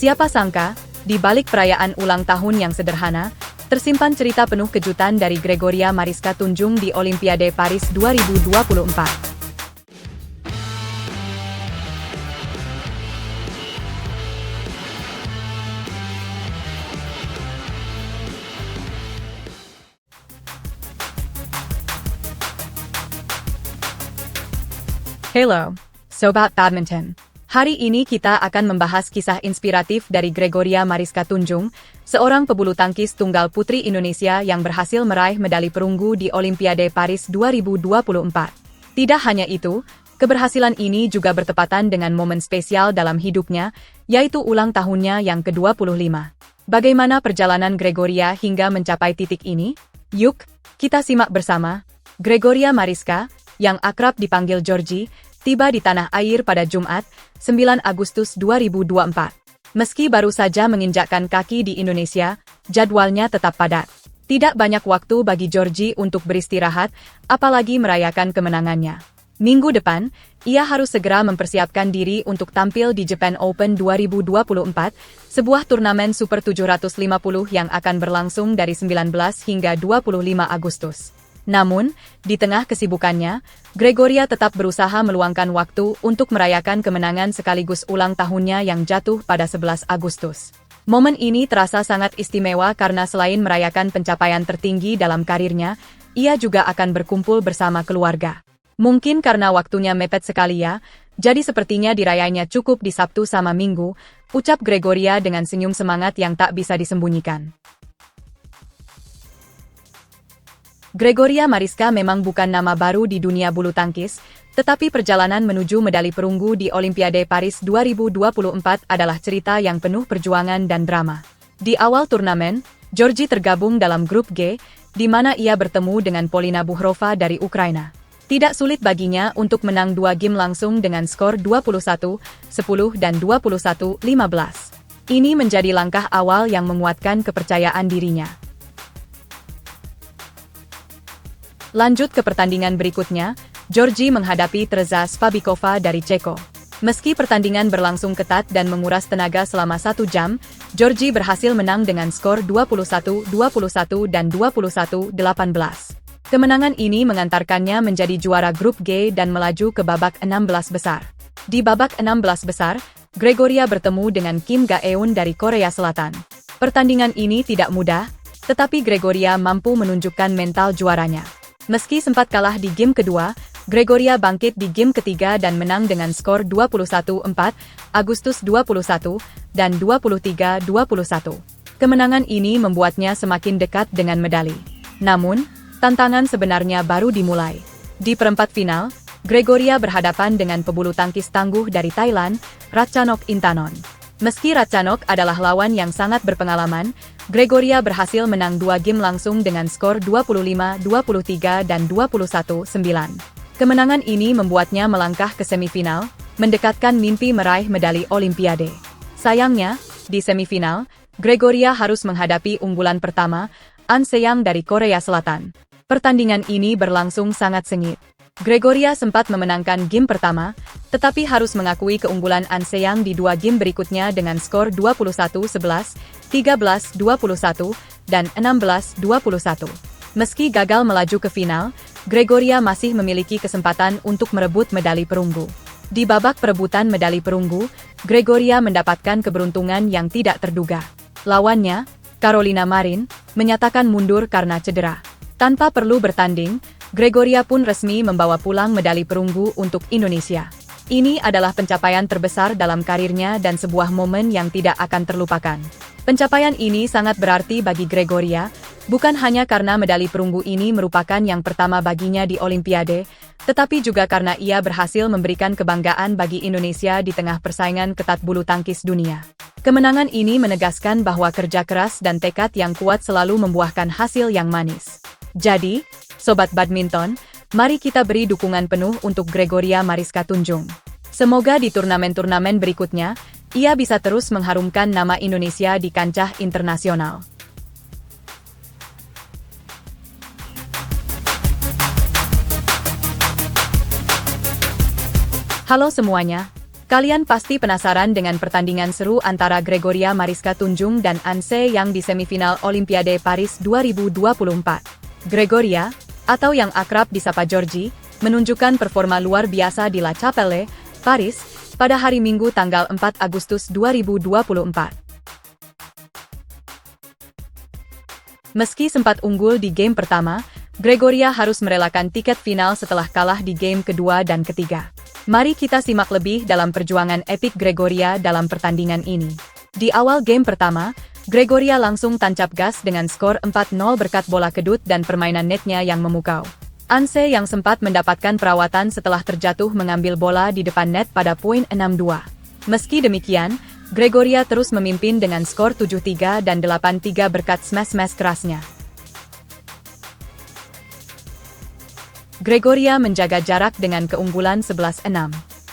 Siapa sangka, di balik perayaan ulang tahun yang sederhana, tersimpan cerita penuh kejutan dari Gregoria Mariska Tunjung di Olimpiade Paris 2024. Halo, Sobat Badminton. Hari ini kita akan membahas kisah inspiratif dari Gregoria Mariska Tunjung, seorang pebulu tangkis tunggal putri Indonesia yang berhasil meraih medali perunggu di Olimpiade Paris 2024. Tidak hanya itu, keberhasilan ini juga bertepatan dengan momen spesial dalam hidupnya, yaitu ulang tahunnya yang ke-25. Bagaimana perjalanan Gregoria hingga mencapai titik ini? Yuk, kita simak bersama. Gregoria Mariska, yang akrab dipanggil Georgie, tiba di tanah air pada Jumat, 9 Agustus 2024. Meski baru saja menginjakkan kaki di Indonesia, jadwalnya tetap padat. Tidak banyak waktu bagi Georgie untuk beristirahat, apalagi merayakan kemenangannya. Minggu depan, ia harus segera mempersiapkan diri untuk tampil di Japan Open 2024, sebuah turnamen Super 750 yang akan berlangsung dari 19 hingga 25 Agustus. Namun, di tengah kesibukannya, Gregoria tetap berusaha meluangkan waktu untuk merayakan kemenangan sekaligus ulang tahunnya yang jatuh pada 11 Agustus. Momen ini terasa sangat istimewa karena selain merayakan pencapaian tertinggi dalam karirnya, ia juga akan berkumpul bersama keluarga. Mungkin karena waktunya mepet sekali ya, jadi sepertinya dirayanya cukup di Sabtu sama Minggu, ucap Gregoria dengan senyum semangat yang tak bisa disembunyikan. Gregoria Mariska memang bukan nama baru di dunia bulu tangkis, tetapi perjalanan menuju medali perunggu di Olimpiade Paris 2024 adalah cerita yang penuh perjuangan dan drama. Di awal turnamen, Georgie tergabung dalam grup G, di mana ia bertemu dengan Polina Buchrova dari Ukraina. Tidak sulit baginya untuk menang 2 game langsung dengan skor 21-10 dan 21-15. Ini menjadi langkah awal yang menguatkan kepercayaan dirinya. Lanjut ke pertandingan berikutnya, Georgie menghadapi Tereza Spabikova dari Ceko. Meski pertandingan berlangsung ketat dan menguras tenaga selama 1 jam, Georgie berhasil menang dengan skor 21-21 dan 21-18. Kemenangan ini mengantarkannya menjadi juara grup G dan melaju ke babak 16 besar. Di babak 16 besar, Gregoria bertemu dengan Kim Ga-eun dari Korea Selatan. Pertandingan ini tidak mudah, tetapi Gregoria mampu menunjukkan mental juaranya. Meski sempat kalah di game kedua, Gregoria bangkit di game ketiga dan menang dengan skor 21-4, Agustus 21, dan 23-21. Kemenangan ini membuatnya semakin dekat dengan medali. Namun, tantangan sebenarnya baru dimulai. Di perempat final, Gregoria berhadapan dengan pebulu tangkis tangguh dari Thailand, Ratchanok Intanon. Meski Ratchanok adalah lawan yang sangat berpengalaman, Gregoria berhasil menang 2 game langsung dengan skor 25-23 dan 21-9. Kemenangan ini membuatnya melangkah ke semifinal, mendekatkan mimpi meraih medali Olimpiade. Sayangnya, di semifinal, Gregoria harus menghadapi unggulan pertama, An Se-young dari Korea Selatan. Pertandingan ini berlangsung sangat sengit. Gregoria sempat memenangkan game pertama, tetapi harus mengakui keunggulan An Se-young di 2 game berikutnya dengan skor 21-11, 13-21, dan 16-21. Meski gagal melaju ke final, Gregoria masih memiliki kesempatan untuk merebut medali perunggu. Di babak perebutan medali perunggu, Gregoria mendapatkan keberuntungan yang tidak terduga. Lawannya, Carolina Marin, menyatakan mundur karena cedera. Tanpa perlu bertanding, Gregoria pun resmi membawa pulang medali perunggu untuk Indonesia. Ini adalah pencapaian terbesar dalam karirnya dan sebuah momen yang tidak akan terlupakan. Pencapaian ini sangat berarti bagi Gregoria, bukan hanya karena medali perunggu ini merupakan yang pertama baginya di Olimpiade, tetapi juga karena ia berhasil memberikan kebanggaan bagi Indonesia di tengah persaingan ketat bulu tangkis dunia. Kemenangan ini menegaskan bahwa kerja keras dan tekad yang kuat selalu membuahkan hasil yang manis. Jadi, Sobat Badminton, mari kita beri dukungan penuh untuk Gregoria Mariska Tunjung. Semoga di turnamen-turnamen berikutnya, ia bisa terus mengharumkan nama Indonesia di kancah internasional. Halo semuanya, Kalian pasti penasaran dengan pertandingan seru antara Gregoria Mariska Tunjung dan Anse Yang di semifinal Olimpiade Paris 2024. Gregoria, atau yang akrab disapa Georgie, menunjukkan performa luar biasa di La Chapelle, Paris, pada hari Minggu tanggal 4 Agustus 2024. Meski sempat unggul di game pertama, Gregoria harus merelakan tiket final setelah kalah di game kedua dan ketiga. Mari kita simak lebih dalam perjuangan epik Gregoria dalam pertandingan ini. Di awal game pertama, Gregoria langsung tancap gas dengan skor 4-0 berkat bola kedut dan permainan netnya yang memukau. Anse yang sempat mendapatkan perawatan setelah terjatuh mengambil bola di depan net pada poin 6-2. Meski demikian, Gregoria terus memimpin dengan skor 7-3 dan 8-3 berkat smash-smash kerasnya. Gregoria menjaga jarak dengan keunggulan 11-6.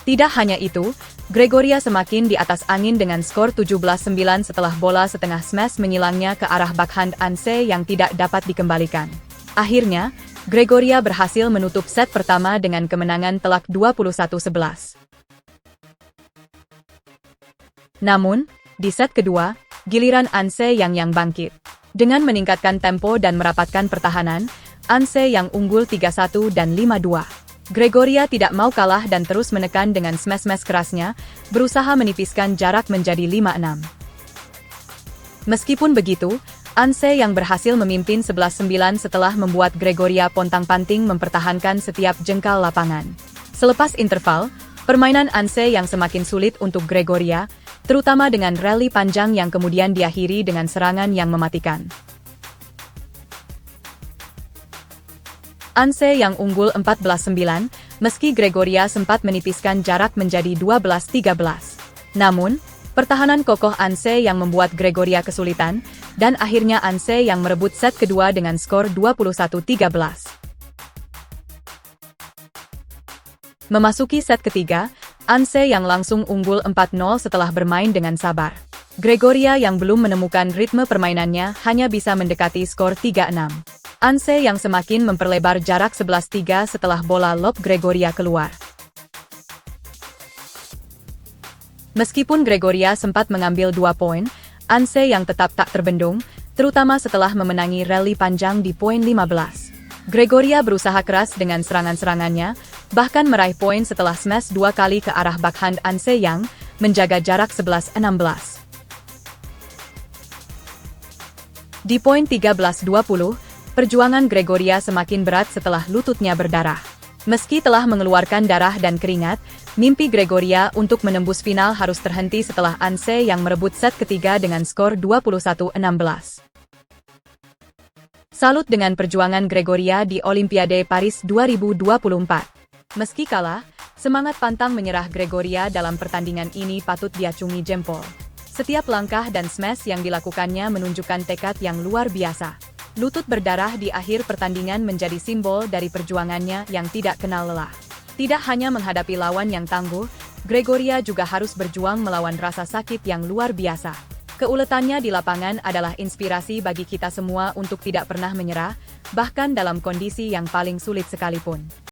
Tidak hanya itu, Gregoria semakin di atas angin dengan skor 17-9 setelah bola setengah smash menyilangnya ke arah backhand Anse yang tidak dapat dikembalikan. Akhirnya, Gregoria berhasil menutup set pertama dengan kemenangan telak 21-11. Namun, di set kedua, giliran Anse yang bangkit. Dengan meningkatkan tempo dan merapatkan pertahanan, Anse yang unggul 3-1 dan 5-2. Gregoria tidak mau kalah dan terus menekan dengan smash-smash kerasnya, berusaha menipiskan jarak menjadi 5-6. Meskipun begitu, Anse yang berhasil memimpin 11-9 setelah membuat Gregoria pontang-panting mempertahankan setiap jengkal lapangan. Selepas interval, permainan Anse yang semakin sulit untuk Gregoria, terutama dengan rally panjang yang kemudian diakhiri dengan serangan yang mematikan. Anse yang unggul 14-9, meski Gregoria sempat menipiskan jarak menjadi 12-13. Namun, pertahanan kokoh Anse yang membuat Gregoria kesulitan, dan akhirnya Anse yang merebut set kedua dengan skor 21-13. Memasuki set ketiga, Anse yang langsung unggul 4-0 setelah bermain dengan sabar. Gregoria yang belum menemukan ritme permainannya hanya bisa mendekati skor 3-6. Anse yang semakin memperlebar jarak 11-3 setelah bola lob Gregoria keluar. Meskipun Gregoria sempat mengambil 2 poin, Anse yang tetap tak terbendung, terutama setelah memenangi rally panjang di poin 15. Gregoria berusaha keras dengan serangan-serangannya, bahkan meraih poin setelah smash 2 kali ke arah backhand Anse yang menjaga jarak 11-16. Di poin 13-20, perjuangan Gregoria semakin berat setelah lututnya berdarah. Meski telah mengeluarkan darah dan keringat, mimpi Gregoria untuk menembus final harus terhenti setelah Anse yang merebut set ketiga dengan skor 21-16. Salut dengan perjuangan Gregoria di Olimpiade Paris 2024. Meski kalah, semangat pantang menyerah Gregoria dalam pertandingan ini patut diacungi jempol. Setiap langkah dan smash yang dilakukannya menunjukkan tekad yang luar biasa. Lutut berdarah di akhir pertandingan menjadi simbol dari perjuangannya yang tidak kenal lelah. Tidak hanya menghadapi lawan yang tangguh, Gregoria juga harus berjuang melawan rasa sakit yang luar biasa. Keuletannya di lapangan adalah inspirasi bagi kita semua untuk tidak pernah menyerah, bahkan dalam kondisi yang paling sulit sekalipun.